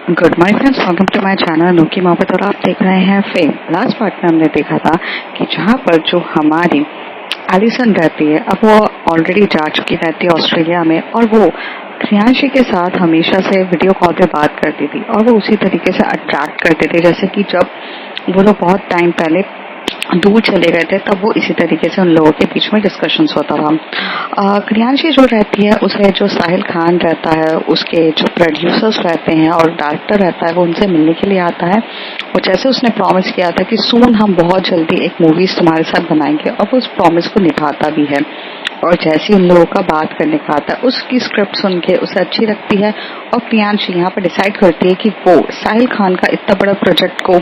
Good morning friends, welcome to my channel अनोखी मोहब्बत। और आप देख रहे हैं फेम। लास्ट पार्ट में हमने देखा था कि जहाँ पर जो हमारी एलिसन रहती है, अब वो ऑलरेडी जा चुकी रहती है ऑस्ट्रेलिया में, और वो प्रियांशी के साथ हमेशा से वीडियो कॉल पे बात करती थी और वो उसी तरीके से अट्रैक्ट करते थे जैसे कि जब वो लोग बहुत टाइम पहले दूर चले गए थे तब वो इसी तरीके से उन लोगों के बीच में डिस्कशंस होता था। प्रियांशी जो रहती है उसे जो साहिल खान रहता है, उसके जो प्रोड्यूसर्स रहते हैं और डायरेक्टर रहता है, वो उनसे मिलने के लिए आता है और जैसे उसने प्रॉमिस किया था कि सून हम बहुत जल्दी एक मूवीज तुम्हारे साथ बनाएंगे, और वो उस प्रॉमिस को निभाता भी है। और जैसे उन लोगों का बात करने का आता है, उसकी स्क्रिप्ट सुन के उसे अच्छी लगती है और प्रियांशी यहाँ पर डिसाइड करती है कि वो साहिल खान का इतना बड़ा प्रोजेक्ट को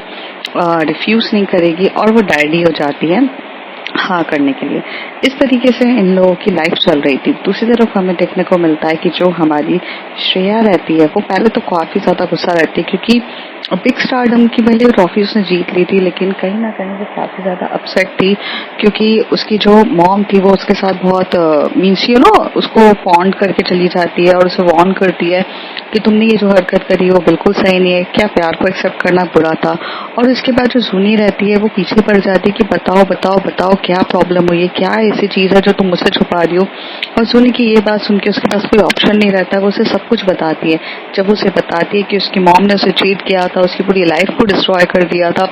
रिफ्यूज नहीं करेगी और वो रेडी हो जाती है हाँ करने के लिए। इस तरीके से इन लोगों की लाइफ चल रही थी। दूसरी तरफ हमें देखने को मिलता है कि जो हमारी श्रेया रहती है वो पहले तो काफी ज्यादा गुस्सा रहती है क्योंकि बिग स्टारडम की भले ट्रॉफी उसने जीत ली थी, लेकिन कहीं ना कहीं वो काफी ज्यादा अपसेट थी क्योंकि उसकी जो मॉम थी वो उसके साथ बहुत मीन्स उसको पॉन्ड करके चली जाती है और उसे वार्न करती है कि तुमने ये जो हरकत करी वो बिल्कुल सही नहीं है, क्या प्यार को एक्सेप्ट करना बुरा था। और इसके बाद जो जूनी रहती है वो पीछे पड़ जाती है कि बताओ बताओ बताओ क्या प्रॉब्लम हुई है, क्या ऐसी चीज है जो तुम मुझसे छुपा रही हो। और जूनी की ये बात सुन के उसके पास कोई ऑप्शन नहीं रहता, वो उसे सब कुछ बताती है। जब उसे बताती है कि उसकी मॉम ने उसे चीट किया था, उसकी पूरी लाइफ को डिस्ट्रॉय कर दिया था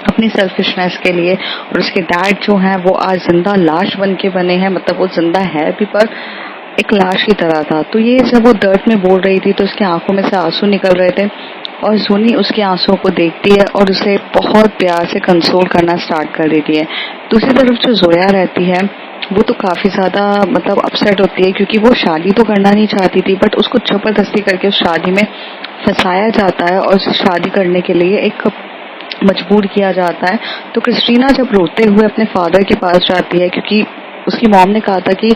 अपनी सेल्फिशनेस के लिए, और उसके डैड जो हैं वो आज जिंदा लाश बन के बने हैं, मतलब वो जिंदा है भी पर एक लाश की तरह था। तो ये जब वो दर्द में बोल रही थी तो उसकी आंखों में से आंसू निकल रहे थे और जूनी उसके आंसुओं को देखती है और उसे बहुत प्यार से कंसोल करना स्टार्ट कर देती है। दूसरी तरफ जो जोया रहती है वो तो काफी ज्यादा मतलब अपसेट होती है क्योंकि वो शादी तो करना नहीं चाहती थी, बट उसको जबरदस्ती करके उस शादी में फंसाया जाता है और उसे शादी करने के लिए एक मजबूर किया जाता है। तो क्रिस्टीना जब रोते हुए अपने फादर के पास जाती है क्योंकि उसकी मॉम ने कहा था कि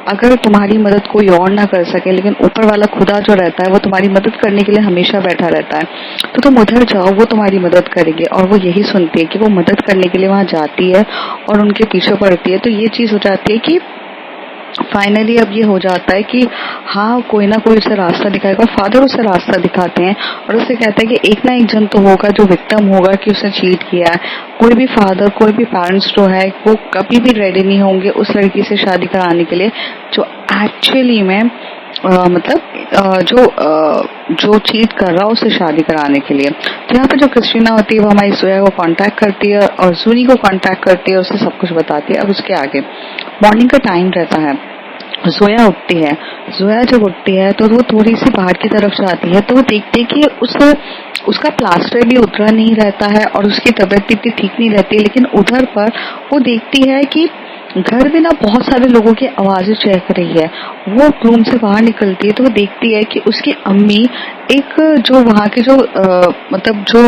अगर तुम्हारी मदद कोई और ना कर सके लेकिन ऊपर वाला खुदा जो रहता है वो तुम्हारी मदद करने के लिए हमेशा बैठा रहता है, तो तुम उधर जाओ, वो तुम्हारी मदद करेंगे। और वो यही सुनती है कि वो मदद करने के लिए वहां जाती है और उनके पीछे पड़ती है। तो ये चीज हो जाती है कि फाइनली अब ये हो जाता है कि हाँ कोई ना कोई उसे रास्ता दिखाएगा। फादर उसे रास्ता दिखाते हैं और उसे कहता है कि एक ना एक जन तो होगा जो विक्टिम होगा कि उसने चीट किया है। कोई भी फादर, कोई भी पेरेंट्स जो है वो कभी भी रेडी नहीं होंगे उस लड़की से शादी कराने के लिए जो एक्चुअली में जो चीट कर रहा है उसे शादी कराने के लिए। तो यहाँ पे जो क्रिस्टीना होती है वो हमारी जोया को कांटेक्ट करती है और जूनी को कांटेक्ट करती है, उसे सब कुछ बताती है। अब उसके आगे मॉर्निंग का टाइम रहता है, जोया उठती है। जोया जब उठती है तो वो थोड़ी सी बाहर की तरफ जाती है तो वो देखती है कि उसका प्लास्टर भी उतरा नहीं रहता है और उसकी तबीयत इतनी ठीक नहीं रहती, लेकिन उधर पर वो देखती है कि घर में ना बहुत सारे लोगों की आवाजें चहक रही है। वो रूम से बाहर निकलती है तो वो देखती है कि उसकी अम्मी एक जो वहाँ के जो जो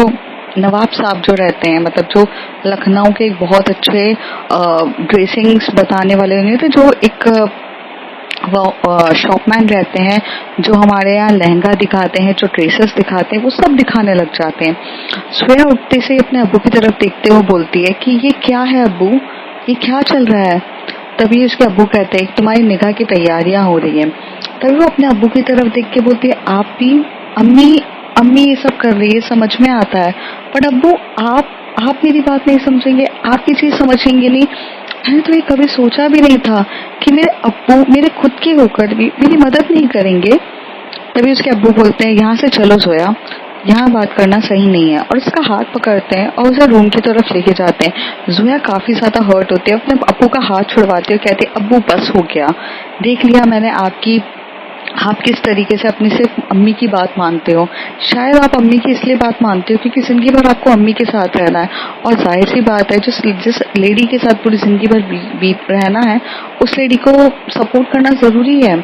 नवाब साहब जो रहते हैं, मतलब जो लखनऊ के एक बहुत अच्छे ड्रेसिंग्स बताने वाले नहीं थे, जो एक वो शॉपमैन रहते हैं जो हमारे यहाँ लहंगा दिखाते हैं, जो ड्रेसेस दिखाते हैं, वो सब दिखाने लग जाते हैं। सोया उठते से अपने अब्बू की तरफ देखते हुए बोलती है कि ये क्या है अब्बू, ये क्या चल रहा है। तभी उसके अब्बू कहते हैं तुम्हारी निकाह की तैयारियां हो रही हैं। तभी वो अपने अब्बू की तरफ देख के बोलती है आप भी अम्मी अम्मी ये सब कर रही है, समझ में आता है, पर अब्बू आप मेरी बात नहीं समझेंगे, आप ये चीज समझेंगे नहीं। मैंने तो ये कभी सोचा भी नहीं था कि मेरे अब्बू मेरे खुद के होकर भी मेरी मदद नहीं करेंगे। तभी उसके अब्बू बोलते हैं यहाँ से चलो जोया, यहाँ बात करना सही नहीं है, और उसका हाथ पकड़ते हैं और उसे रूम की तरफ लेके जाते हैं। जोया काफी ज्यादा हर्ट होती है, अपने अब्बू का हाथ छुड़वाती है, कहते अब्बू बस हो गया, देख लिया मैंने आप किस तरीके से अपनी सिर्फ अम्मी की बात मानते हो। शायद आप अम्मी की इसलिए बात मानते हो क्योंकि जिंदगी भर आपको अम्मी के साथ रहना है, और जाहिर सी बात है जिस लेडी के साथ पूरी जिंदगी भर बीत रहना है उस लेडी को सपोर्ट करना जरूरी है।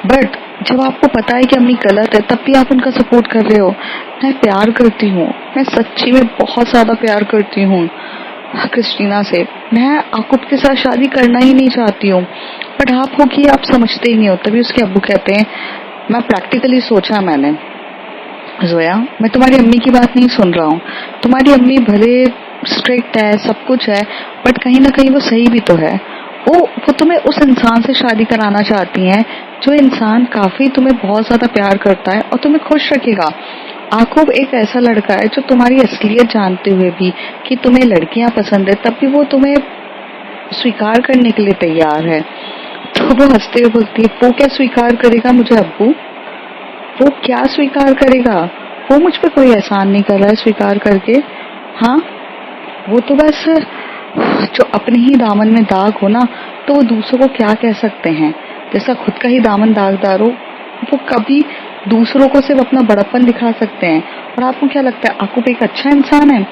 बट जब आपको पता है कि अम्मी गलत है तब भी आप उनका सपोर्ट कर रहे हो। मैं प्यार करती हूँ, मैं सच्ची में बहुत ज्यादा प्यार करती हूँ क्रिस्टीना से, मैं आकुब के साथ शादी करना ही नहीं चाहती हूँ, बट आप हो कि आप समझते ही नहीं हो। तभी उसके अब्बू कहते हैं मैं प्रैक्टिकली सोचा मैंने जोया, मैं तुम्हारी अम्मी की बात नहीं सुन रहा हूँ। तुम्हारी अम्मी भले स्ट्रिक्ट है, सब कुछ है, बट कहीं ना कहीं वो सही भी तो है। वो तुम्हें उस इंसान से शादी कराना चाहती हैं जो इंसान काफी तुम्हें बहुत ज्यादा प्यार करता है और तुम्हें खुश रखेगा। आकूब एक ऐसा लड़का है जो तुम्हारी असलियत जानते हुए भी कि तुम्हें लड़कियां पसंद है तब भी वो तुम्हें स्वीकार करने के लिए तैयार है। तो वो हंसते हुए बोलती है, वो क्या स्वीकार करेगा मुझे अब्बू? वो क्या स्वीकार करेगा? वो मुझ पे कोई एहसान नहीं कर रहा है स्वीकार करके। हाँ, वो तो बस जो अपने ही दामन में दाग हो ना, तो वो दूसरों को क्या कह सकते हैं। जैसा खुद का ही दामन दागदार हो, वो कभी दूसरों को सिर्फ अपना बड़प्पन दिखा सकते हैं। और आपको क्या लगता है आकूब एक अच्छा इंसान है?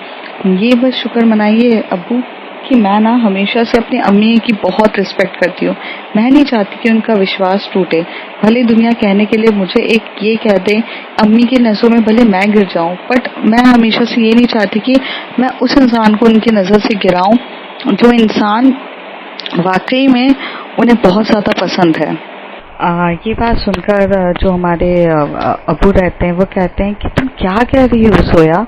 ये बस शुक्र मनाइए अब्बू कि मैं ना हमेशा से अपनी अम्मी की बहुत रिस्पेक्ट करती हूँ। मैं नहीं चाहती कि उनका विश्वास टूटे। भले दुनिया कहने के लिए मुझे एक ये कह दे, अम्मी की नजरों में भले मैं गिर जाऊं, बट मैं हमेशा से ये नहीं चाहती कि मैं उस इंसान को उनकी नजर से गिराऊं जो इंसान वाकई में उन्हें बहुत ज्यादा पसंद है। ये बात सुनकर जो हमारे अबू रहते हैं वो कहते हैं कि तुम क्या कह रही हो सोया?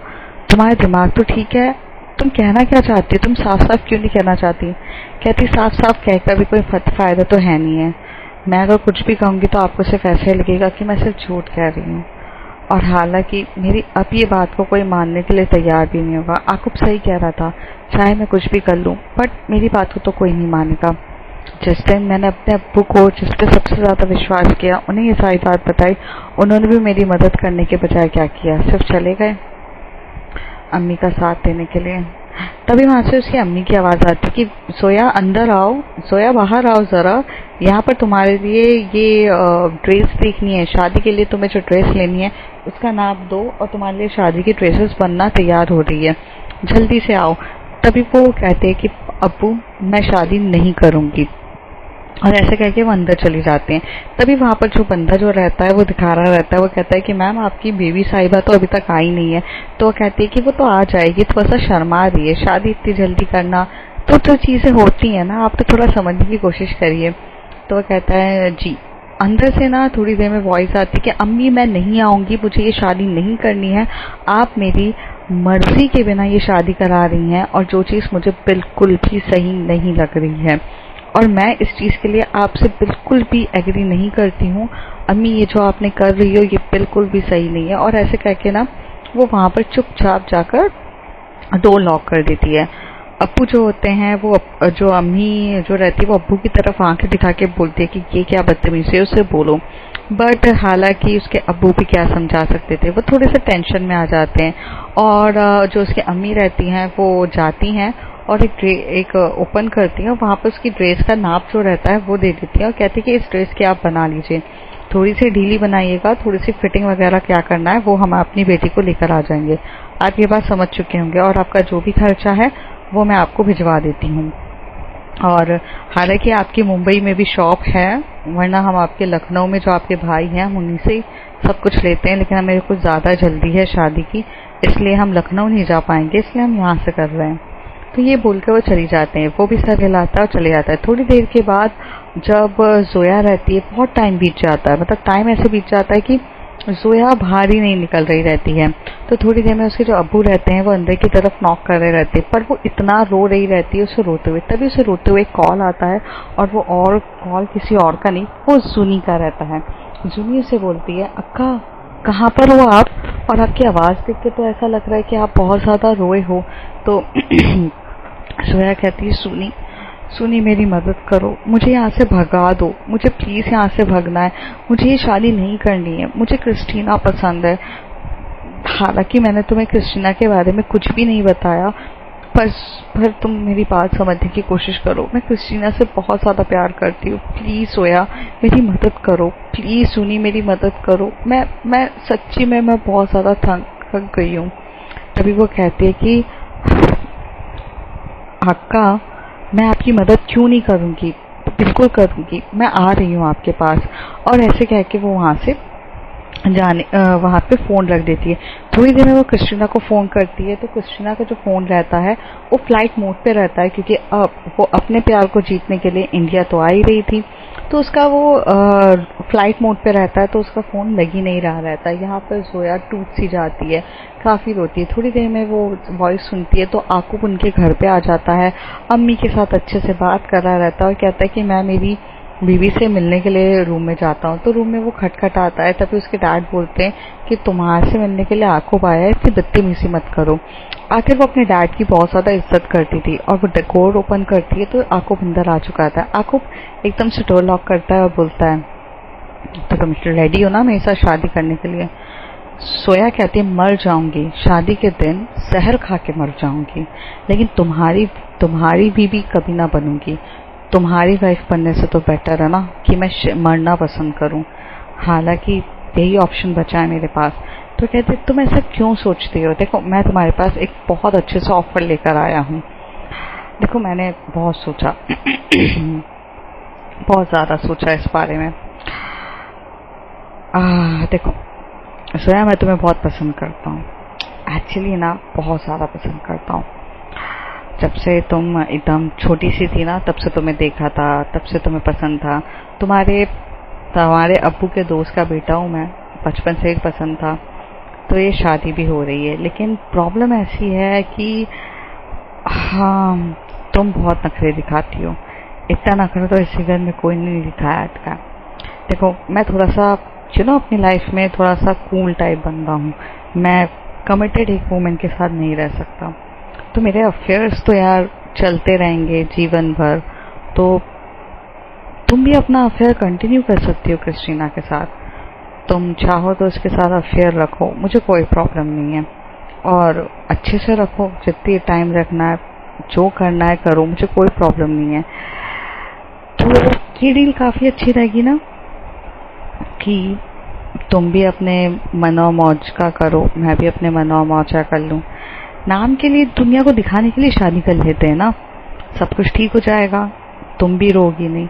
तुम्हारा दिमाग तो ठीक है, तुम कहना क्या चाहती हो? तुम साफ साफ क्यों नहीं कहना चाहती? कहती साफ साफ कहकर भी कोई फायदा तो है नहीं है। मैं अगर कुछ भी कहूँगी तो आपको सिर्फ ऐसे लगेगा कि मैं सिर्फ झूठ कह रही हूँ। और हालांकि मेरी अब ये बात को कोई मानने के लिए तैयार भी नहीं होगा। आकूब सही कह रहा था, चाहे मैं कुछ भी कर लूँ बट मेरी बात को तो कोई नहीं मानेगा। जिस दिन मैंने अपने अब्बू को जिस पे सबसे ज्यादा विश्वास किया, उन्हें ये सारी बात बताई, उन्होंने भी मेरी मदद करने के बजाय क्या किया, सिर्फ चले गए अम्मी का साथ देने के लिए। तभी वहां से उसकी अम्मी की आवाज आती कि सोया अंदर आओ, सोया बाहर आओ जरा, यहाँ पर तुम्हारे लिए ये ड्रेस देखनी है, शादी के लिए तुम्हें जो ड्रेस लेनी है उसका नाप दो और तुम्हारे लिए शादी की ड्रेसेस बनना तैयार हो रही है, जल्दी से आओ। तभी वो कहते हैं कि अब्बू मैं शादी नहीं करूंगी, और ऐसे कह के वो अंदर चली जाते हैं। तभी वहां पर जो बंदा जो रहता है वो दिखा रहा रहता है, वो कहता है कि मैम आपकी बेबी साहिबा तो अभी तक आई नहीं है। तो वो कहती है कि वो तो आ जाएगी, थोड़ा सा शर्मा रही है, शादी इतनी जल्दी करना तो चीजें होती है ना, आप तो थोड़ा समझने की कोशिश करिए। तो वो कहता है जी। अंदर से ना थोड़ी देर में वॉइस आती है कि अम्मी मैं नहीं आऊंगी, मुझे ये शादी नहीं करनी है, आप मेरी मर्जी के बिना ये शादी करा रही हैं और जो चीज मुझे बिल्कुल भी सही नहीं लग रही है और मैं इस चीज के लिए आपसे बिल्कुल भी एग्री नहीं करती हूँ। अम्मी ये जो आपने कर रही हो ये बिल्कुल भी सही नहीं है। और ऐसे कह के ना वो वहां पर चुपचाप जाकर डोर लॉक कर देती है। अप्पू जो होते हैं वो जो अम्मी जो रहती है वो अब्बू की तरफ आंखें दिखा के बोलती है कि ये क्या बदतमीजी है, उससे बोलो। बट हालांकि उसके अब्बू भी क्या समझा सकते थे, वो थोड़े से टेंशन में आ जाते हैं। और जो उसकी अम्मी रहती हैं वो जाती हैं और एक ओपन करती हैं, वहां पर उसकी ड्रेस का नाप जो रहता है वो दे देती है और कहती है कि इस ड्रेस की आप बना लीजिए, थोड़ी सी ढीली बनाइएगा, थोड़ी सी फिटिंग वगैरह क्या करना है वो हम अपनी बेटी को लेकर आ जाएंगे। आप ये बात समझ चुके होंगे और आपका जो भी खर्चा है वो मैं आपको भिजवा देती हूँ। और हालांकि आपकी मुंबई में भी शॉप है, वरना हम आपके लखनऊ में जो आपके भाई हैं हम उन्हीं से सब कुछ लेते हैं, लेकिन हमें कुछ ज़्यादा जल्दी है शादी की, इसलिए हम लखनऊ नहीं जा पाएंगे, इसलिए हम यहाँ से कर रहे हैं। तो ये बोलकर वो चली जाते हैं, वो भी सर हिलाता है और चले जाता है। थोड़ी देर के बाद जब जोया रहती है, बहुत टाइम बीत जाता है, मतलब टाइम ऐसे बीत जाता है कि जोया बाहर ही नहीं निकल रही रहती है। तो थोड़ी देर में उसके जो अब्बू रहते हैं वो अंदर की तरफ नॉक कर रहे रहते हैं, पर वो इतना रो रही रहती है उसे रोते हुए। तभी उसे रोते हुए कॉल आता है और वो और कॉल किसी और का नहीं, वो जूनी का रहता है। जूनी उसे बोलती है अक्का कहाँ पर हो आप, और आपकी आवाज़ देख के तो ऐसा लग रहा है कि आप बहुत ज़्यादा रोए हो। तो जोया कहती है सुनी सुनी मेरी मदद करो, मुझे यहाँ से भगा दो, मुझे प्लीज यहाँ से भगना है, मुझे ये शादी नहीं करनी है, मुझे क्रिस्टीना पसंद है। हालांकि मैंने तुम्हें क्रिस्टीना के बारे में कुछ भी नहीं बताया, पर तुम मेरी बात समझने की कोशिश करो, मैं क्रिस्टीना से बहुत ज्यादा प्यार करती हूँ, प्लीज सोया मेरी मदद करो, प्लीज सुनी मेरी मदद करो, मैं सच्ची में मैं बहुत ज्यादा थक गई हूँ। तभी वो कहती है कि अक्का मैं आपकी मदद क्यों नहीं करूंगी, बिल्कुल करूंगी, मैं आ रही हूँ आपके पास। और ऐसे कह के वो वहां से वहां पे फोन रख देती है। थोड़ी देर में वो क्रिस्टीना को फोन करती है, तो क्रिस्टीना का जो फोन रहता है वो फ्लाइट मोड पे रहता है, क्योंकि अब वो अपने प्यार को जीतने के लिए इंडिया तो आ ही रही थी, तो उसका वो फ्लाइट मोड पे रहता है, तो उसका फोन लग ही नहीं रहा रहता है। यहाँ पर जोया टूट सी जाती है, काफी रोती है। थोड़ी देर में वो वॉइस सुनती है तो आकूब उनके घर पे आ जाता है, अम्मी के साथ अच्छे से बात कर रहा रहता है और कहता है कि मैं मेरी बीवी से मिलने के लिए रूम में जाता हूँ तो रूम में वो खटखटाता है, तभी उसके डैड बोलते हैं कि तुम्हारे से मिलने के लिए आकूब आया है, इतनी बदतमीजी मत करो। आखिर वो अपने डैड की बहुत ज़्यादा इज्जत करती थी और वो डोर ओपन करती है तो आकूब अंदर आ चुका था। आकूब एकदम से डोर लॉक करता है और बोलता है तो तुम रेडी हो ना मेरे साथ शादी करने के लिए? सोया कहती है मर जाऊंगी, शादी के दिन जहर खा के मर जाऊंगी, लेकिन तुम्हारी बीवी कभी ना बनूंगी। तुम्हारी वाइफ बनने से तो बेटर है ना कि मैं मरना पसंद करूं, हालांकि यही ऑप्शन बचा है मेरे पास। तो कहते तुम ऐसा क्यों सोचती हो? देखो मैं तुम्हारे पास एक बहुत अच्छे से ऑफर लेकर आया हूँ। देखो मैंने बहुत सोचा बहुत ज़्यादा सोचा इस बारे में। देखो सोया, मैं तुम्हें बहुत पसंद करता हूँ, एक्चुअली ना बहुत ज़्यादा पसंद करता हूँ। जब से तुम एकदम छोटी सी थी ना तब से तुम्हें देखा था, तब से तुम्हें पसंद था। तुम्हारे अब्बू के दोस्त का बेटा हूँ मैं, बचपन से ही पसंद था। तो ये शादी भी हो रही है, लेकिन प्रॉब्लम ऐसी है कि हाँ तुम बहुत नखरे दिखाती हो। इतना नखरा तो इसी घर में कोई नहीं दिखाया था। देखो मैं थोड़ा सा अपनी लाइफ में थोड़ा सा कूल टाइप बंदा हूँ। मैं कमिटेड एक वुमन के साथ नहीं रह सकता। तो मेरे अफेयर्स तो यार चलते रहेंगे जीवन भर। तो तुम भी अपना अफेयर कंटिन्यू कर सकती हो क्रिस्टीना के साथ। तुम चाहो तो उसके साथ अफेयर रखो, मुझे कोई प्रॉब्लम नहीं है। और अच्छे से रखो, जितनी टाइम रखना है, जो करना है करो, मुझे कोई प्रॉब्लम नहीं है। तो ये डील काफ़ी अच्छी रहेगी ना कि तुम भी अपने मनो मौज का करो, मैं भी अपने मनो मौज का कर लूँ। नाम के लिए, दुनिया को दिखाने के लिए शादी कर लेते हैं ना, सब कुछ ठीक हो जाएगा, तुम भी रोगी नहीं।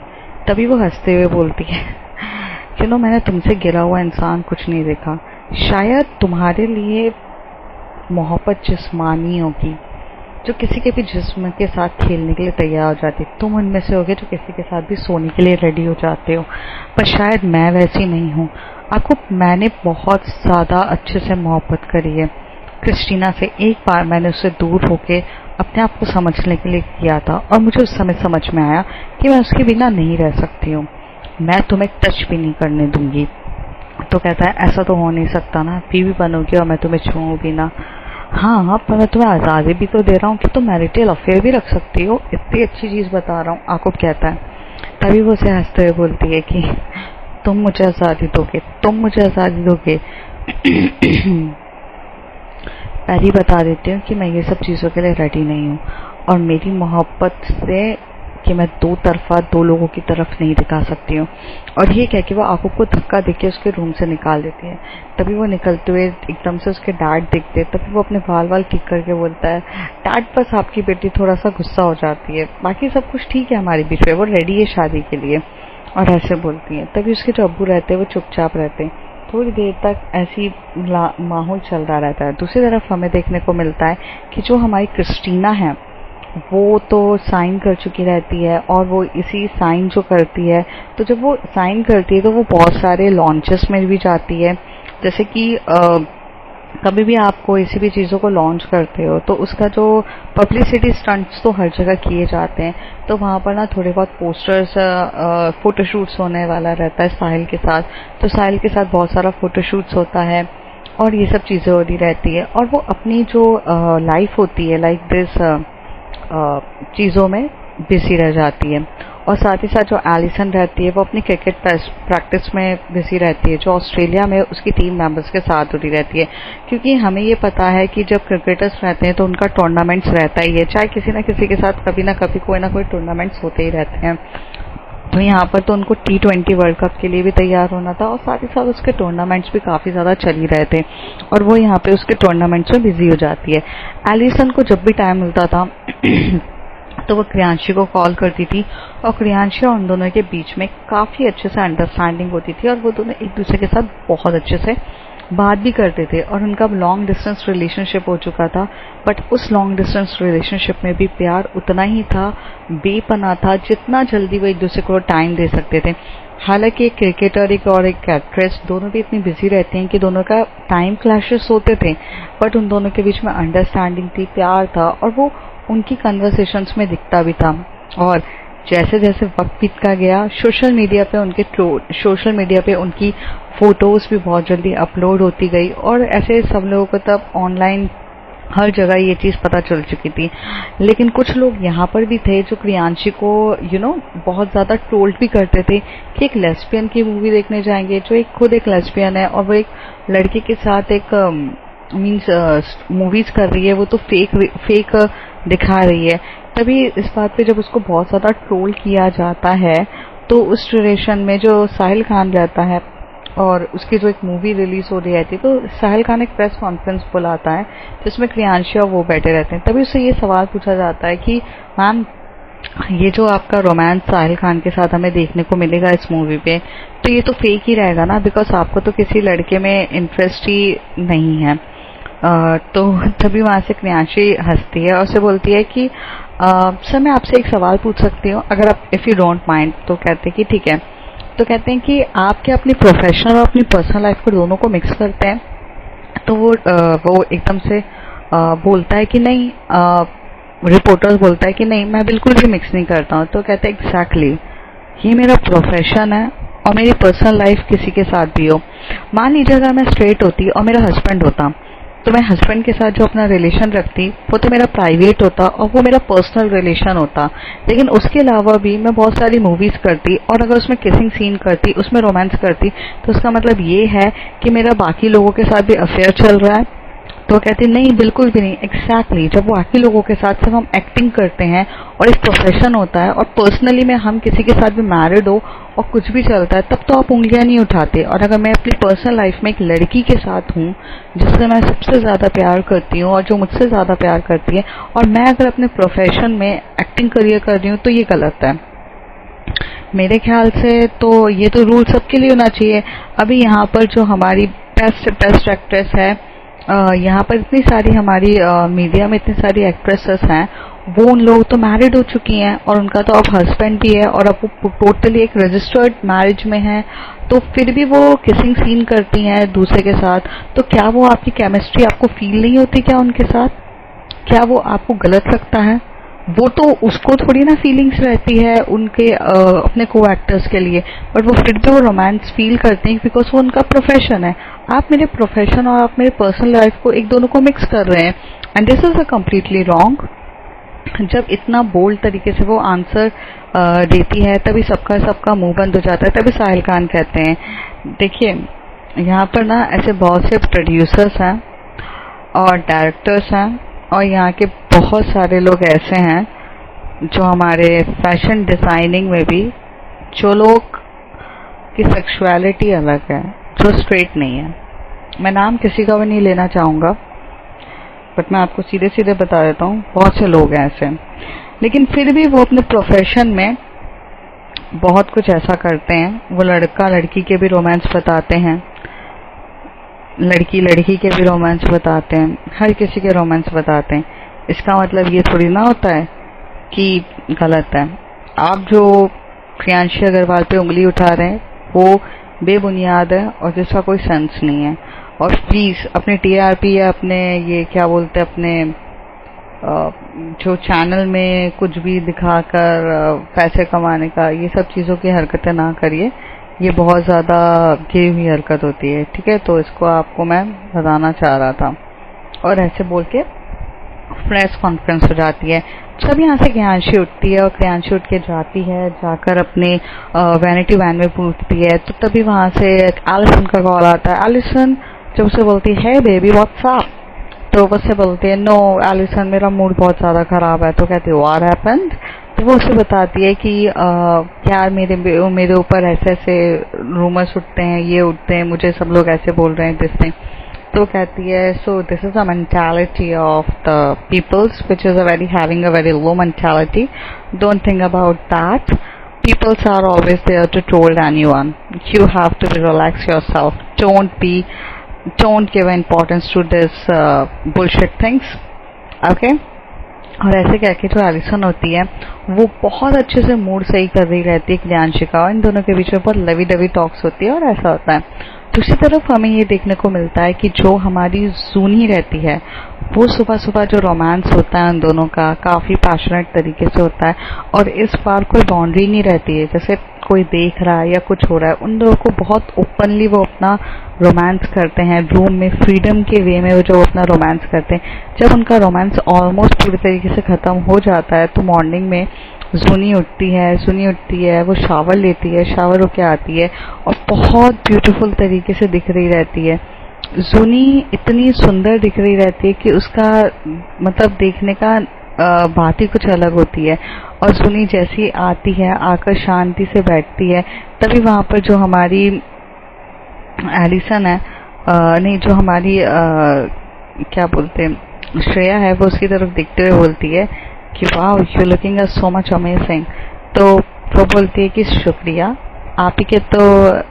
तभी वो हंसते हुए बोलती है चलो मैंने तुमसे गिरा हुआ इंसान कुछ नहीं देखा। शायद तुम्हारे लिए मोहब्बत जिस्मानी होगी, जो किसी के भी जिस्म के साथ खेलने के लिए तैयार हो जाती। तुम उनमें से होगे जो किसी के साथ भी सोने के लिए रेडी हो जाते हो, पर शायद मैं वैसी नहीं हूँ। आपको मैंने बहुत ज़्यादा अच्छे से मोहब्बत करी है क्रिस्टीना से। एक बार मैंने उससे दूर होके अपने आप को समझने के लिए किया था और मुझे उस समय समझ में आया कि मैं उसके बिना नहीं रह सकती हूँ। मैं तुम्हें टच भी नहीं करने दूंगी। तो कहता है ऐसा तो हो नहीं सकता ना, बीवी बनोगी और मैं तुम्हें छूऊं भी ना। हाँ पर मैं तुम्हें आज़ादी भी तो दे रहा हूँ कि तुम मैरिटल अफेयर भी रख सकती हो, इतनी अच्छी चीज़ बता रहा हूँ। आकूब कहता है, तभी वो उसे हंसते हुए बोलती है कि तुम मुझे आज़ादी दोगे, तुम मुझे आज़ादी दोगे। पहले ही बता देती हूँ कि मैं ये सब चीज़ों के लिए रेडी नहीं हूँ, और मेरी मोहब्बत से कि मैं दो तरफा दो लोगों की तरफ नहीं दिखा सकती हूँ। और ये कह के वो आकूब को धक्का देके उसके रूम से निकाल देती है। तभी वो निकलते हुए एकदम से उसके डैड दिखते, तभी वो अपने बाल किक करके बोलता है, डैड बस आपकी बेटी थोड़ा सा गुस्सा हो जाती है, बाकी सब कुछ ठीक है हमारे बीच में, वो रेडी है शादी के लिए। और ऐसे बोलती है। तभी उसके जो अब्बू रहते हैं वो चुपचाप रहते हैं। थोड़ी देर तक ऐसी माहौल चल रहा रहता है। दूसरी तरफ हमें देखने को मिलता है कि जो हमारी क्रिस्टीना है वो तो साइन कर चुकी रहती है, और वो इसी साइन जो करती है, तो जब वो साइन करती है तो वो बहुत सारे लॉन्चेस में भी जाती है। जैसे कि कभी भी आप कोई सी भी चीज़ों को लॉन्च करते हो तो उसका जो पब्लिसिटी स्टंट्स तो हर जगह किए जाते हैं। तो वहाँ पर ना थोड़े बहुत पोस्टर्स, फोटोशूट्स होने वाला रहता है साहिल के साथ। तो साहिल के साथ बहुत सारा फोटोशूट्स होता है और ये सब चीज़ें हो रही रहती है। और वो अपनी जो लाइफ होती है लाइक दिस चीज़ों में बिजी रह जाती है। और साथ ही साथ जो एलिसन रहती है वो अपनी क्रिकेट प्रैक्टिस में बिजी रहती है, जो ऑस्ट्रेलिया में उसकी टीम मेंबर्स के साथ होती रहती है। क्योंकि हमें ये पता है कि जब क्रिकेटर्स रहते हैं तो उनका टूर्नामेंट्स रहता ही है, चाहे किसी ना किसी के साथ कभी ना कभी कोई ना कोई टूर्नामेंट्स होते ही रहते हैं। तो यहाँ पर तो उनको T20 वर्ल्ड कप के लिए भी तैयार होना था, और साथ ही साथ उसके टूर्नामेंट्स भी काफ़ी ज़्यादा चल ही रहे थे, और वो यहाँ पे उसके टूर्नामेंट्स में बिजी हो जाती है। एलिसन को जब भी टाइम मिलता था तो वो क्रियांशी को कॉल करती थी, और क्रियांशी और उन दोनों के बीच में काफ़ी अच्छे से अंडरस्टैंडिंग होती थी, और वो दोनों एक दूसरे के साथ बहुत अच्छे से बात भी करते थे। और उनका लॉन्ग डिस्टेंस रिलेशनशिप हो चुका था, बट उस लॉन्ग डिस्टेंस रिलेशनशिप में भी प्यार उतना ही था, बेपनाह था, जितना जल्दी वो एक दूसरे को टाइम दे सकते थे। हालांकि एक क्रिकेटर और एक एक्ट्रेस दोनों भी इतनी बिजी रहते हैं कि दोनों का टाइम क्लैशेस होते थे, बट उन दोनों के बीच में अंडरस्टैंडिंग थी, प्यार था, और वो उनकी कन्वर्सेशंस में दिखता भी था। और जैसे जैसे वक्त बीतता गया सोशल मीडिया पे उनकी फोटोज भी बहुत जल्दी अपलोड होती गई और ऐसे सब लोगों को तब ऑनलाइन हर जगह ये चीज़ पता चल चुकी थी। लेकिन कुछ लोग यहाँ पर भी थे जो क्रियांशी को बहुत ज़्यादा ट्रोल्ड भी करते थे कि एक लेस्बियन की मूवी देखने जाएंगे जो एक खुद एक लेस्बियन है और वो एक लड़के के साथ एक मूवीज कर रही है, वो तो फेक दिखा रही है। तभी इस बात पे जब उसको बहुत ज़्यादा ट्रोल किया जाता है तो उस ड्यूरेशन में जो साहिल खान रहता है और उसकी जो एक मूवी रिलीज हो रही थी तो साहिल खान एक प्रेस कॉन्फ्रेंस बुलाता है जिसमें क्रियांशी और वो बैठे रहते हैं। तभी उससे ये सवाल पूछा जाता है कि मैम ये जो आपका रोमांस साहिल खान के साथ हमें देखने को मिलेगा इस मूवी पे तो ये तो फेक ही रहेगा ना, बिकॉज आपको तो किसी लड़के में इंटरेस्ट ही नहीं है। तो तभी वहां से क्रियांशी हंसती है और उसे बोलती है कि सर मैं आपसे एक सवाल पूछ सकती हूँ अगर आप इफ यू डोंट माइंड। तो कहते हैं कि ठीक है। तो कहते हैं कि आप क्या अपनी प्रोफेशनल और अपनी पर्सनल लाइफ को दोनों को मिक्स करते हैं? तो वो एकदम से बोलता है कि नहीं, रिपोर्टर्स बोलता है कि नहीं मैं बिल्कुल भी मिक्स नहीं करता हूँ। तो कहते हैं एग्जैक्टली ये मेरा प्रोफेशन है और मेरी पर्सनल लाइफ किसी के साथ भी हो। मान लीजिए अगर मैं स्ट्रेट होती और मेरा हस्बैंड होता तो मैं हस्बैंड के साथ जो अपना रिलेशन रखती वो तो मेरा प्राइवेट होता और वो मेरा पर्सनल रिलेशन होता। लेकिन उसके अलावा भी मैं बहुत सारी मूवीज करती और अगर उसमें किसिंग सीन करती, उसमें रोमांस करती तो उसका मतलब ये है कि मेरा बाकी लोगों के साथ भी अफेयर चल रहा है। तो कहती नहीं बिल्कुल भी नहीं। एग्जैक्टली जब वो बाकी लोगों के साथ सिर्फ हम एक्टिंग करते हैं और एक प्रोफेशन होता है और पर्सनली में हम किसी के साथ भी मैरिड हो और कुछ भी चलता है तब तो आप उंगलियां नहीं उठाते। और अगर मैं अपनी पर्सनल लाइफ में एक लड़की के साथ हूँ जिससे मैं सबसे ज्यादा प्यार करती हूँ और जो मुझसे ज्यादा प्यार करती है और मैं अगर अपने प्रोफेशन में एक्टिंग करियर कर रही हूँ तो ये गलत है मेरे ख्याल से। तो ये तो रूल सबके लिए होना चाहिए। अभी यहाँ पर जो हमारी बेस्ट एक्ट्रेस है, यहाँ पर इतनी सारी हमारी मीडिया में इतनी सारी एक्ट्रेसेस हैं, वो उन लोग तो मैरिड हो चुकी हैं और उनका तो अब हस्बैंड भी है और अब वो टोटली एक रजिस्टर्ड मैरिज में है। तो फिर भी वो किसिंग सीन करती हैं दूसरे के साथ। तो क्या वो आपकी केमिस्ट्री आपको फील नहीं होती क्या उनके साथ? क्या वो आपको गलत लगता है? वो तो उसको थोड़ी ना फीलिंग्स रहती है उनके अपने को एक्टर्स के लिए, बट वो फिर भी वो रोमांस फील करते हैं बिकॉज वो उनका प्रोफेशन है। आप मेरे प्रोफेशन और आप मेरे पर्सनल लाइफ को एक दोनों को मिक्स कर रहे हैं and this is a completely wrong. जब इतना बोल्ड तरीके से वो आंसर देती है तभी सबका मुंह बंद हो जाता है। तभी साहिल खान कहते हैं देखिए यहाँ पर ना ऐसे बहुत से प्रोड्यूसर्स हैं और डायरेक्टर्स हैं और यहाँ के बहुत सारे लोग ऐसे हैं जो हमारे फैशन डिजाइनिंग में भी जो लोग की सेक्सुअलिटी अलग है, जो स्ट्रेट नहीं है। मैं नाम किसी का भी नहीं लेना चाहूँगा बट मैं आपको सीधे सीधे बता देता हूँ बहुत से लोग हैं ऐसे, लेकिन फिर भी वो अपने प्रोफेशन में बहुत कुछ ऐसा करते हैं। वो लड़का लड़की के भी रोमांस बताते हैं, लड़की लड़की के भी रोमांस बताते हैं, हर किसी के रोमांस बताते हैं। इसका मतलब ये थोड़ी ना होता है कि गलत है। आप जो क्रियांशी अग्रवाल पे उंगली उठा रहे हैं वो बेबुनियाद है और जिसका कोई सेंस नहीं है। और प्लीज अपने टीआरपी या अपने ये क्या बोलते हैं अपने जो चैनल में कुछ भी दिखाकर पैसे कमाने का ये सब चीजों की हरकतें ना करिए, ये बहुत ज्यादा गिरी हुई हरकत होती है। ठीक है, तो इसको आपको मैं बताना चाह रहा था। और ऐसे बोल के प्रेस कॉन्फ्रेंस हो जाती है। सब यहाँ से क्रियांशी उठती है और क्रियांशी उठ के जाती है, जाकर अपने वैनिटी वैन में पूछती है। तो तभी वहां से एलिसन का कॉल आता है। एलिसन जब उसे बोलती है बेबी व्हाट्स अप, तो वो उससे बोलती है नो एलिसन मेरा मूड बहुत ज्यादा खराब है। तो कहती है व्हाट हैपेंड? तो वो उसे बताती है कि यार मेरे ऊपर ऐसे ऐसे रूमर्स उठते हैं, ये उठते हैं, मुझे सब लोग ऐसे बोल रहे हैं दिस थिंग। तो कहती है so this is a mentality of the peoples which is having a very low mentality, don't think about that, peoples are always there to troll anyone, you have to relax yourself, don't give importance to this bullshit things, okay? और ऐसे कह के जो Allison होती है वो बहुत अच्छे से मूड सही कर रही रहती है क्रियांशी का और इन दोनों के बीच में बहुत लवी डवी टॉक्स होती है और ऐसा होता है। दूसरी तरफ हमें ये देखने को मिलता है कि जो हमारी जूनी रहती है वो सुबह सुबह जो रोमांस होता है उन दोनों का काफ़ी पैशनेट तरीके से होता है, और इस बार कोई बाउंड्री नहीं रहती है जैसे कोई देख रहा है या कुछ हो रहा है। उन लोगों को बहुत ओपनली वो अपना रोमांस करते हैं, रूम में फ्रीडम के वे में वो जो अपना रोमांस करते हैं। जब उनका रोमांस ऑलमोस्ट पूरी तरीके से ख़त्म हो जाता है तो मॉर्निंग में सुनी उठती है, वो शावर लेती है, शावर होके आती है और बहुत ब्यूटीफुल तरीके से दिख रही रहती है। सुनी इतनी सुंदर दिख रही रहती है कि उसका मतलब देखने का बात ही कुछ अलग होती है। और सुनी जैसी आती है, आकर शांति से बैठती है, तभी वहाँ पर जो हमारी एलिसन है, नहीं जो हमारी क्या बोलते हैं श्रेया है, वो उसकी तरफ देखते हुए बोलती है कि वाह you looking so much amazing. तो वो बोलती है कि शुक्रिया, आप ही के तो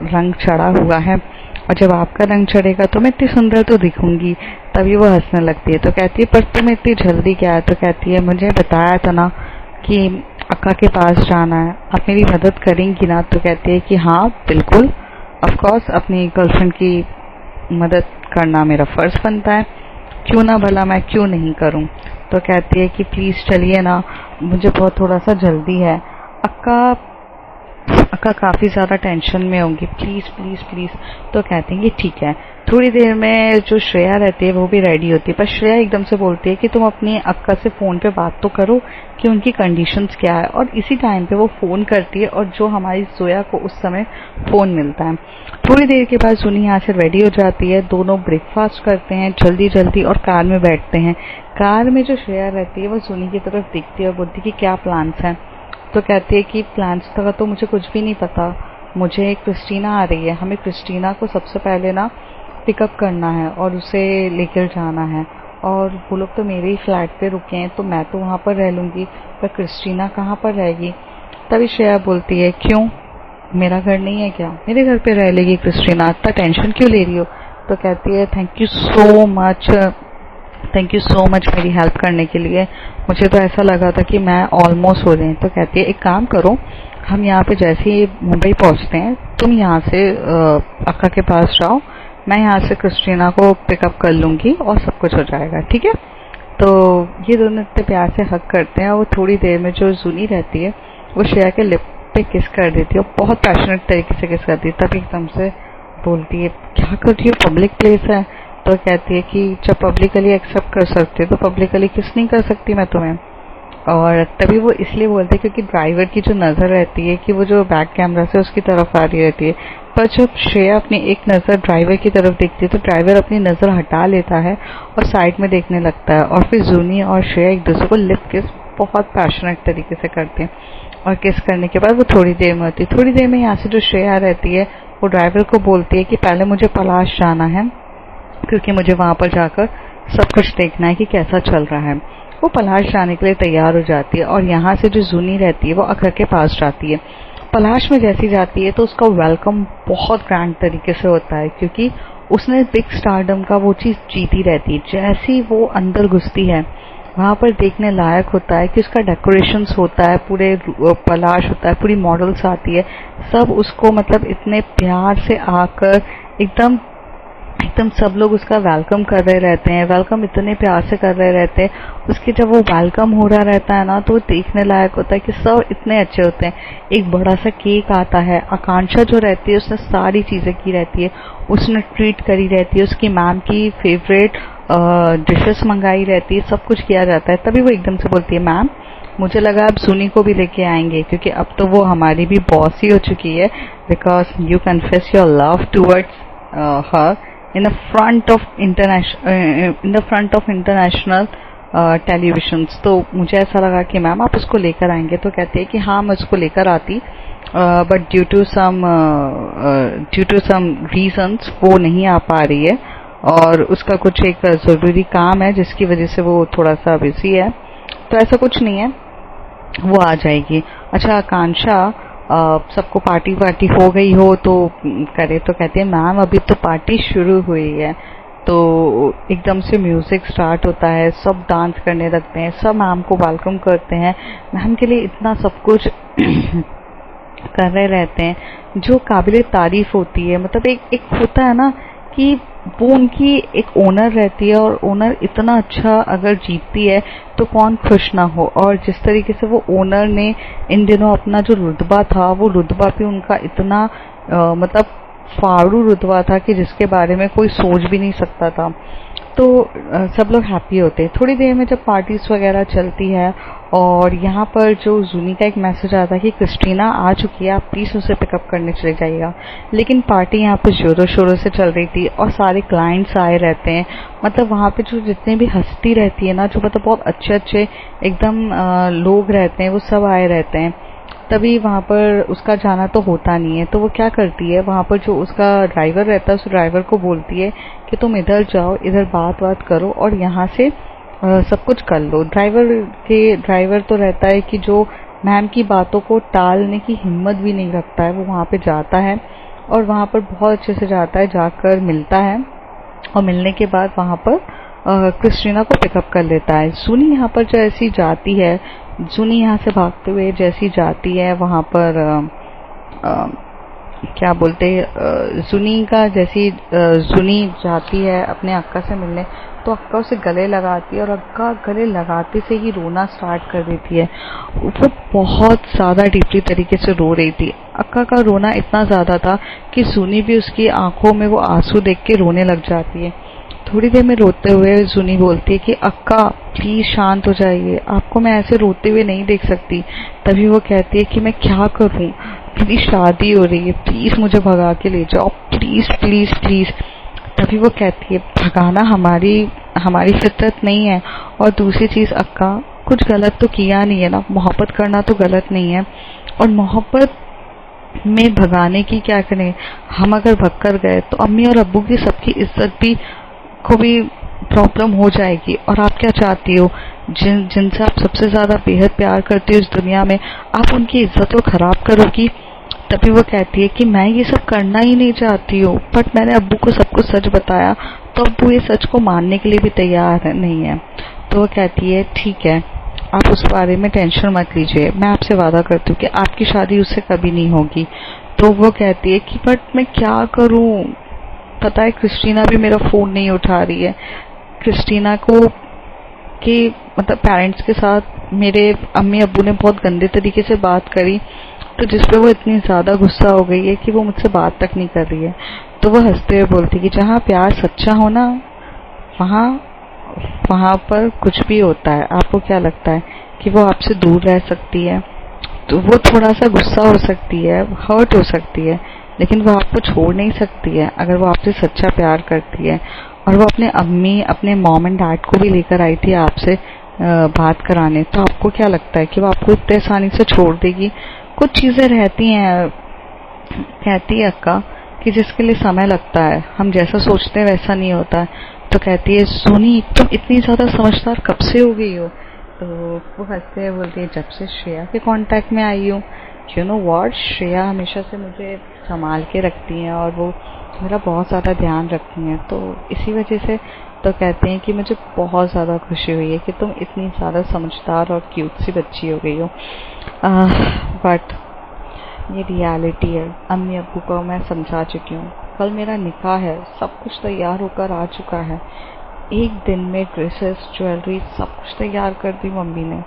रंग चढ़ा हुआ है, और जब आपका रंग चढ़ेगा तो मैं इतनी सुंदर तो दिखूंगी। तभी वो हंसने लगती है। तो कहती है पर तुम्हें इतनी जल्दी क्या है? तो कहती है मुझे बताया था ना कि अक्का के पास जाना है, आप मेरी मदद करेंगी ना? तो कहती है कि हाँ बिल्कुल, ऑफ कोर्स, अपनी गर्लफ्रेंड की मदद करना मेरा फर्ज बनता है, क्यों ना भला मैं क्यों नहीं करूं। तो कहती है कि प्लीज चलिए ना, मुझे बहुत थोड़ा सा जल्दी है। अक्का काफी ज्यादा टेंशन में होंगी, प्लीज प्लीज प्लीज। तो कहते हैं कि ठीक है। थोड़ी देर में जो श्रेया रहती है वो भी रेडी होती है, पर श्रेया एकदम से बोलती है कि तुम अपनी अक्का से फोन पे बात तो करो कि उनकी कंडीशंस क्या है। और इसी टाइम पे वो फोन करती है और जो हमारी जोया को उस समय फोन मिलता है। थोड़ी देर के बाद सुनी यहाँ से रेडी हो जाती है, दोनों ब्रेकफास्ट करते हैं जल्दी जल्दी और कार में बैठते हैं। कार में जो श्रेया रहती है वो सुनी की तरफ देखती है और बोलती है कि क्या प्लान्स हैं। तो कहती है कि प्लान्स का तो मुझे कुछ भी नहीं पता, मुझे क्रिस्टीना आ रही है, हमें क्रिस्टीना को सबसे पहले ना पिकअप करना है और उसे लेकर जाना है, और वो लोग तो मेरे ही फ्लैट पे रुके हैं तो मैं तो वहाँ पर रह लूँगी, पर क्रिस्टीना कहाँ पर रहेगी? तभी श्रेया बोलती है क्यों, मेरा घर नहीं है क्या? मेरे घर पे रह लेगी क्रिस्टीना, इतना टेंशन क्यों ले रही हो? तो कहती है थैंक यू सो मच मेरी हेल्प करने के लिए, मुझे तो ऐसा लगा था कि मैं ऑलमोस्ट हो रही। तो कहती है एक काम करो, हम यहाँ पे जैसे ही मुंबई पहुँचते हैं तुम यहाँ से अक्का के पास जाओ, मैं यहाँ से क्रिस्टीना को पिकअप कर लूँगी और सब कुछ हो जाएगा, ठीक है? तो ये दोनों इतने प्यार से हक करते हैं। वो थोड़ी देर में जो सुनी रहती है वो श्रेया के लिप पे किस कर देती है, बहुत पैशनेट तरीके से किस करती है। तब एकदम से बोलती है क्या कर रही हो, पब्लिक प्लेस है। तो कहती है कि जब पब्लिकली एक्सेप्ट कर सकते तो पब्लिकली किस नहीं कर सकती मैं तुम्हें। और तभी वो इसलिए बोलते हैं क्योंकि ड्राइवर की जो नज़र रहती है कि वो जो बैक कैमरा से उसकी तरफ आ रही रहती है, पर जब श्रेया अपनी एक नज़र ड्राइवर की तरफ देखती है तो ड्राइवर अपनी नज़र हटा लेता है और साइड में देखने लगता है। और फिर जूनी और श्रेया एक दूसरे को लिप किस बहुत पैशनेट तरीके से करते हैं, और किस करने के बाद वो थोड़ी देर में होती है। थोड़ी देर में यहाँ से जो श्रेया रहती है वो ड्राइवर को बोलती है कि पहले मुझे पलाश जाना है, क्योंकि मुझे वहाँ पर जाकर सब कुछ देखना है कि कैसा चल रहा है। वो पलाश जाने के लिए तैयार हो जाती है और यहाँ से जो जूनी रहती है वो अक्का के पास जाती है। पलाश में जैसी जाती है तो उसका वेलकम बहुत ग्रैंड तरीके से होता है, क्योंकि उसने बिग स्टारडम का वो चीज़ जीती रहती है। जैसी वो अंदर घुसती है वहाँ पर देखने लायक होता है कि उसका डेकोरेशंस होता है, पूरे पलाश होता है, पूरी मॉडल्स आती है, सब उसको मतलब इतने प्यार से आकर एकदम सब लोग उसका वेलकम कर रहे रहते हैं, वेलकम इतने प्यार से कर रहे रहते हैं। उसके जब वो वेलकम हो रहा रहता है ना तो वो देखने लायक होता है कि सब इतने अच्छे होते हैं। एक बड़ा सा केक आता है, आकांक्षा जो रहती है उसने सारी चीज़ें की रहती है, उसने ट्रीट करी रहती है, उसकी मैम की फेवरेट डिशेस मंगाई रहती है, सब कुछ किया जाता है। तभी वो एकदम से बोलती है मैम मुझे लगा अब सुनी को भी लेके आएंगे, क्योंकि अब तो वो हमारी भी बॉस ही हो चुकी है, because you confess your love towards her in the front of international televisions. तो मुझे ऐसा लगा कि मैम आप उसको लेकर आएंगे। तो कहते हैं कि हाँ मैं उसको लेकर आती, but due to some reasons वो नहीं आ पा रही है, और उसका कुछ एक ज़रूरी काम है जिसकी वजह से वो थोड़ा सा बिजी है। तो ऐसा कुछ नहीं है, वो आ जाएगी। अच्छा आकांक्षा सबको पार्टी हो गई हो तो करे, तो कहते हैं मैम अभी तो पार्टी शुरू हुई है। तो एकदम से म्यूजिक स्टार्ट होता है, सब डांस करने लगते हैं, सब मैम को वेलकम करते हैं, मैम के लिए इतना सब कुछ कर रहे रहते हैं जो काबिले तारीफ होती है। मतलब एक होता है ना कि वो उनकी एक ओनर रहती है और ओनर इतना अच्छा अगर जीतती है तो कौन खुश ना हो। और जिस तरीके से वो ओनर ने इन दिनों अपना जो रुतबा था वो रुतबा भी उनका इतना मतलब फाड़ू रुतबा था कि जिसके बारे में कोई सोच भी नहीं सकता था। तो सब लोग हैप्पी होते हैं। थोड़ी देर में जब पार्टीज वगैरह चलती है और यहाँ पर जो जूनी का एक मैसेज आता है कि क्रिस्टीना आ चुकी है, आप प्लीज़ उसे पिकअप करने चले जाइएगा। लेकिन पार्टी यहाँ पे जोरों शोरों से चल रही थी और सारे क्लाइंट्स आए रहते हैं। मतलब वहाँ पे जो जितने भी हस्ती रहती है ना, जो मतलब बहुत अच्छे अच्छे एकदम लोग रहते हैं, वो सब आए रहते हैं। तभी वहाँ पर उसका जाना तो होता नहीं है, तो वो क्या करती है, वहाँ पर जो उसका ड्राइवर रहता है उस ड्राइवर को बोलती है कि तुम इधर जाओ, इधर बात करो और यहाँ से सब कुछ कर लो। ड्राइवर तो रहता है कि जो मैम की बातों को टालने की हिम्मत भी नहीं रखता है। वो वहाँ पे जाता है और वहाँ पर बहुत अच्छे से जाता है, जाकर मिलता है और मिलने के बाद वहाँ पर क्रिस्टीना को पिकअप कर लेता है। सुनी यहाँ पर जैसी जाती है, जुनी यहाँ से भागते हुए जैसी जाती है वहाँ पर क्या बोलते जुनी का जैसी जुनी जाती है अपने अक्का से मिलने, तो अक्का उसे गले लगाती है और अक्का गले लगाते से ही रोना स्टार्ट कर देती है। वो बहुत ज़्यादा डीपली तरीके से रो रही थी। अक्का का रोना इतना ज़्यादा था कि सुनी भी उसकी आंखों में वो आंसू देख के रोने लग जाती है। थोड़ी देर में रोते हुए जुनी बोलती है कि अक्का प्लीज शांत हो जाइए, आपको मैं ऐसे रोते हुए नहीं देख सकती। तभी वो कहती है कि मैं क्या करूं, मेरी शादी हो रही है, प्लीज मुझे भगा के ले जाओ, प्लीज प्लीज प्लीज। तभी वो कहती है भगाना हमारी फितरत नहीं है, और दूसरी चीज अक्का कुछ गलत तो किया नहीं है ना, मोहब्बत करना तो गलत नहीं है, और मोहब्बत में भगाने की क्या करें, हम अगर भग कर गए तो अम्मी और अब्बू की सबकी इज्जत भी को भी प्रॉब्लम हो जाएगी। और आप क्या चाहती हो, जिनसे आप सबसे ज्यादा बेहद प्यार करती हो इस दुनिया में, आप उनकी इज्जत को खराब करोगी। तभी वो कहती है कि मैं ये सब करना ही नहीं चाहती हूँ, बट मैंने अब्बू को सब कुछ सच बताया तो अब्बू ये सच को मानने के लिए भी तैयार नहीं है। तो वो कहती है ठीक है, आप उस बारे में टेंशन मत लीजिए, मैं आपसे वादा करती हूँ कि आपकी शादी उससे कभी नहीं होगी। तो वो कहती है कि बट मैं क्या करूँ, पता है क्रिस्टीना भी मेरा फोन नहीं उठा रही है। क्रिस्टीना को कि मतलब पेरेंट्स के साथ मेरे अम्मी अब्बू ने बहुत गंदे तरीके से बात करी, तो जिसपे वो इतनी ज्यादा गुस्सा हो गई है कि वो मुझसे बात तक नहीं कर रही है। तो वो हंसते हुए बोलती कि जहाँ प्यार सच्चा हो ना, वहाँ पर कुछ भी होता है। आपको क्या लगता है कि वो आपसे दूर रह सकती है? तो वो थोड़ा सा गुस्सा हो सकती है, हर्ट हो सकती है, लेकिन वो आपको छोड़ नहीं सकती है अगर वो आपसे सच्चा प्यार करती है। और वो अपने मॉम एंड डैड को भी लेकर आई थी आपसे बात कराने, तो आपको क्या लगता है कि वो आपको इतने आसानी से छोड़ देगी? कुछ चीजें रहती हैं, कहती है अक्का, कि जिसके लिए समय लगता है, हम जैसा सोचते हैं वैसा नहीं होता है। तो कहती है सोनी तुम इतनी ज्यादा समझदार कब से हो गई हो? तो वो हंसते हुए बोलती है जब से श्रेया के कांटेक्ट में आई हूँ। यू नो व्हाट, श्रेया हमेशा से मुझे संभाल के रखती हैं और वो मेरा बहुत ज़्यादा ध्यान रखती हैं, तो इसी वजह से तो कहते हैं कि मुझे बहुत ज़्यादा खुशी हुई है कि तुम इतनी ज़्यादा समझदार और क्यूट सी बच्ची हो गई हो। बट ये रियलिटी है, अम्मी अब्बू को मैं समझा चुकी हूँ। कल मेरा निकाह है, सब कुछ तैयार होकर आ चुका है, एक दिन में ड्रेसेस ज्वेलरी सब कुछ तैयार कर दी मम्मी ने।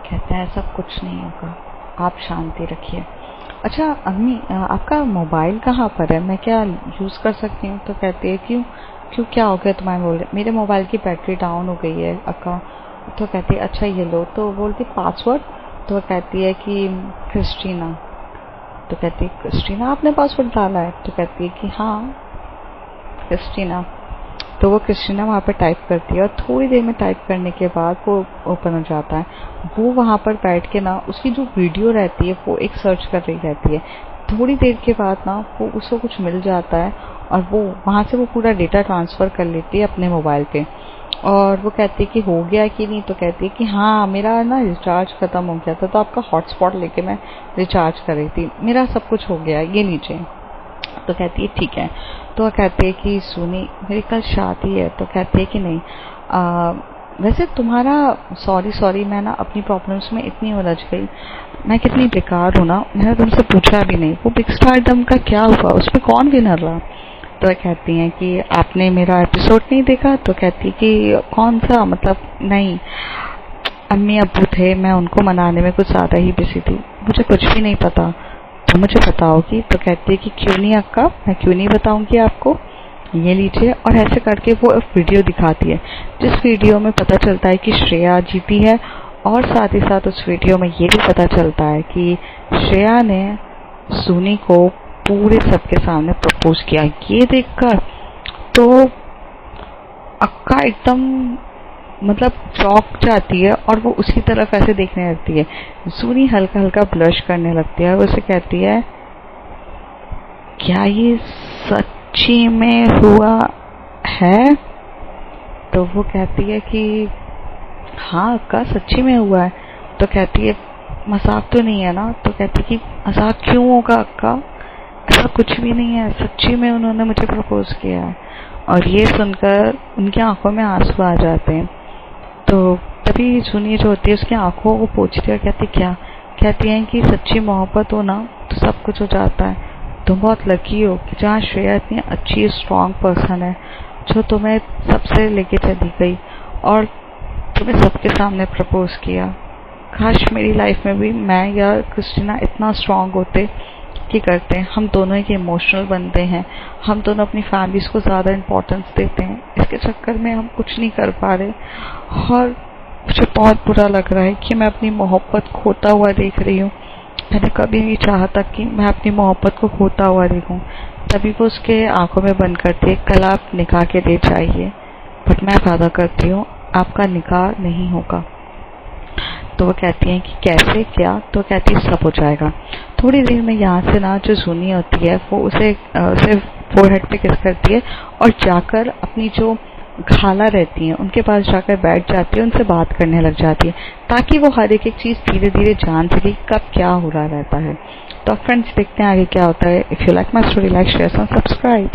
कहते हैं ऐसा कुछ नहीं होगा, आप शांति रखिए। अच्छा अम्मी, आपका मोबाइल कहाँ पर है, मैं क्या यूज़ कर सकती हूँ? तो कहती है क्यों क्यों क्या हो गया तुम्हारे? बोल रहे मेरे मोबाइल की बैटरी डाउन हो गई है अक्का। तो कहती है अच्छा ये लो। तो बोलती पासवर्ड? तो कहती है कि क्रिस्टीना। तो कहती है क्रिस्टीना आपने पासवर्ड डाला है? तो कहती है कि हाँ क्रिस्टीना। तो वो क्रिस्टीना वहाँ पर टाइप करती है और थोड़ी देर में टाइप करने के बाद वो ओपन हो जाता है। वो वहाँ पर बैठ के ना उसकी जो वीडियो रहती है वो एक सर्च कर रही रहती है। थोड़ी देर के बाद ना वो उसको कुछ मिल जाता है और वो वहाँ से वो पूरा डेटा ट्रांसफ़र कर लेती है अपने मोबाइल पे। और वो कहती है कि हो गया कि नहीं? तो कहती है कि हाँ मेरा ना रिचार्ज ख़त्म हो गया था, तो आपका हॉटस्पॉट लेके मैं रिचार्ज कर रही थी, मेरा सब कुछ हो गया, ये लीजिए। तो कहती है ठीक है। तो कहते हैं कि सुनी मेरी कल शादी है। तो कहती है कि नहीं, वैसे तुम्हारा सॉरी मैं ना अपनी प्रॉब्लम्स में इतनी उलझ गई, मैं कितनी बेकार हूँ ना, मैंने तुमसे पूछा भी नहीं वो बिग स्टारडम का क्या हुआ, उसमें कौन विनर रहा। तो कहती हैं कि आपने मेरा एपिसोड नहीं देखा। तो कहती कि कौन सा, मतलब नहीं, अम्मी अब्बू थे, मैं उनको मनाने में कुछ ज़्यादा ही बिजी थी, मुझे कुछ भी नहीं पता, तो मुझे बताओगी। तो कहती है कि क्यों नहीं अक्का, मैं क्यों नहीं बताऊंगी आपको, ये लीजिए। और ऐसे करके वो एक वीडियो दिखाती है, जिस वीडियो में पता चलता है कि श्रेया जीती है, और साथ ही साथ उस वीडियो में ये भी पता चलता है कि श्रेया ने सुनी को पूरे सबके सामने प्रपोज किया। ये देखकर तो अक्का एकदम मतलब चौंक जाती है और वो उसी तरफ ऐसे देखने लगती है। सुनी हल्का हल्का ब्लश करने लगती है, वो उसे कहती है क्या ये सच्ची में हुआ है। तो वो कहती है कि हाँ अक्का सच्ची में हुआ है। तो कहती है मजाक तो नहीं है ना। तो कहती कि मजाक क्यों होगा अक्का, ऐसा कुछ भी नहीं है, सच्ची में उन्होंने मुझे प्रपोज किया है। और ये सुनकर उनकी आंखों में आंसू आ जाते हैं। तो तभी सुनी जो होती है उसकी आंखों को पोंछती है, कहती क्या, कहती है कि सच्ची मोहब्बत हो ना तो सब कुछ हो जाता है, तुम बहुत लकी हो कि जहाँ श्रेया इतनी अच्छी स्ट्रॉन्ग पर्सन है जो तुम्हें सबसे लेके चली गई और तुम्हें सबके सामने प्रपोज किया। काश मेरी लाइफ में भी मैं या क्रिस्टीना इतना स्ट्रॉन्ग होते कि करते हैं। हम दोनों एक इमोशनल बनते हैं, हम दोनों अपनी फैमिलीज को ज़्यादा इम्पोर्टेंस देते हैं, इसके चक्कर में हम कुछ नहीं कर पा रहे। और मुझे बहुत बुरा लग रहा है कि मैं अपनी मोहब्बत खोता हुआ देख रही हूँ। मैंने कभी नहीं चाहा था कि मैं अपनी मोहब्बत को खोता हुआ देखूं। तभी वो उसके आंखों में बंद करती है, कल आप निकाह के लिए जाइए, बट मैं वादा करती हूँ आपका निकाह नहीं होगा। तो वो कहती हैं कि कैसे, क्या। तो कहती है सब हो जाएगा। थोड़ी देर में यहाँ से ना जो सुनी होती है वो उसे फोरहेड पे किस करती है और जाकर अपनी जो खाला रहती हैं उनके पास जाकर बैठ जाती है, उनसे बात करने लग जाती है ताकि वो हर एक चीज़ धीरे धीरे जान सके कब क्या हो रहा रहता है। तो फ्रेंड्स देखते हैं आगे क्या होता है। If you like my story, like share and subscribe.